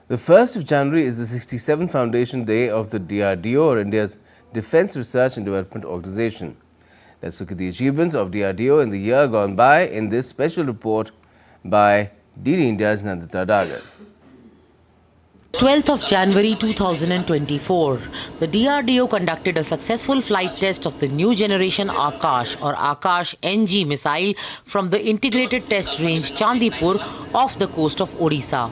The 1st of January is the 67th Foundation Day of the DRDO, or India's Defence Research and Development Organization. Let's look at the achievements of DRDO in the year gone by in this special report by DD India's Nandita Dagar. 12th of January 2024, the DRDO conducted a successful flight test of the new generation Akash or Akash NG missile from the integrated test range Chandipur off the coast of Odisha.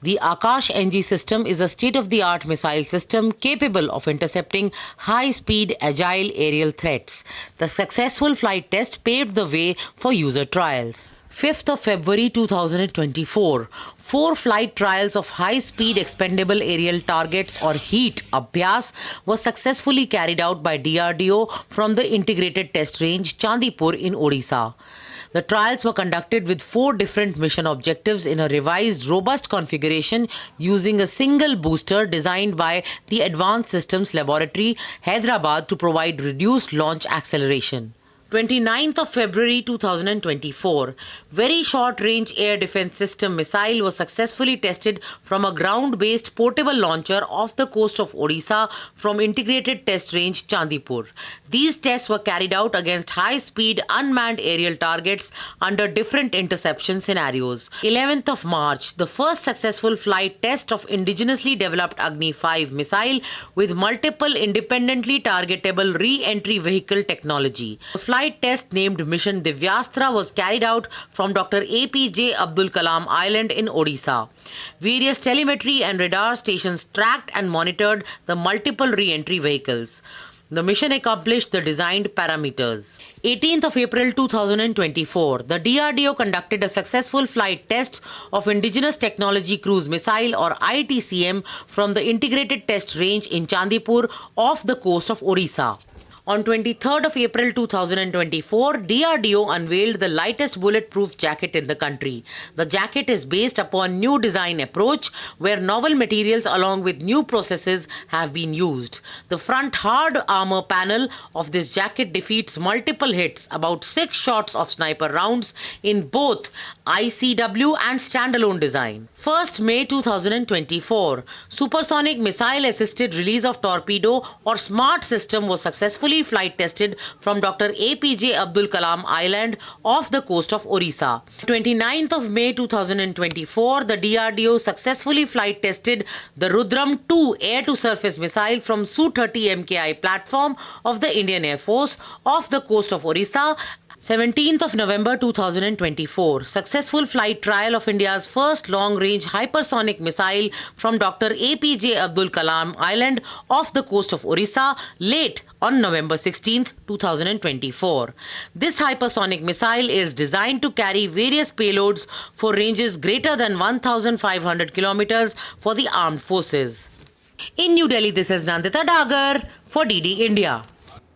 The Akash NG system is a state-of-the-art missile system capable of intercepting high-speed, agile aerial threats. The successful flight test paved the way for user trials. 5th of February 2024, 4 flight trials of high-speed expendable aerial targets or HEAT Abhyas were successfully carried out by DRDO from the integrated test range Chandipur in Odisha. The trials were conducted with 4 different mission objectives in a revised, robust configuration using a single booster designed by the Advanced Systems Laboratory, Hyderabad, to provide reduced launch acceleration. 29th of February 2024, Very Short Range Air Defense System missile was successfully tested from a ground-based portable launcher off the coast of Odisha from integrated test range Chandipur. These tests were carried out against high-speed unmanned aerial targets under different interception scenarios. 11th of March, the first successful flight test of indigenously developed Agni 5 missile with multiple independently targetable re-entry vehicle technology. The flight test named Mission Divyastra was carried out from Dr. APJ Abdul Kalam Island in Odisha. Various telemetry and radar stations tracked and monitored the multiple re-entry vehicles. The mission accomplished the designed parameters. 18th of April 2024, the DRDO conducted a successful flight test of Indigenous Technology Cruise Missile or ITCM from the integrated test range in Chandipur off the coast of Odisha. On 23rd of April 2024, DRDO unveiled the lightest bulletproof jacket in the country. The jacket is based upon new design approach where novel materials along with new processes have been used. The front hard armor panel of this jacket defeats multiple hits, about 6 shots of sniper rounds in both ICW and standalone design. 1st May 2024, Supersonic Missile Assisted Release of Torpedo or SMART system was successfully flight tested from Dr. APJ Abdul Kalam Island off the coast of Odisha. 29th of May 2024, the DRDO successfully flight tested the Rudram 2 air-to-surface missile from Su-30 MKI platform of the Indian Air Force off the coast of Odisha. 17th of November 2024, successful flight trial of India's first long-range hypersonic missile from Dr. APJ Abdul Kalam Island off the coast of Odisha late on November 16th, 2024. This hypersonic missile is designed to carry various payloads for ranges greater than 1,500 kilometers for the armed forces. In New Delhi, this is Nandita Dagar for DD India.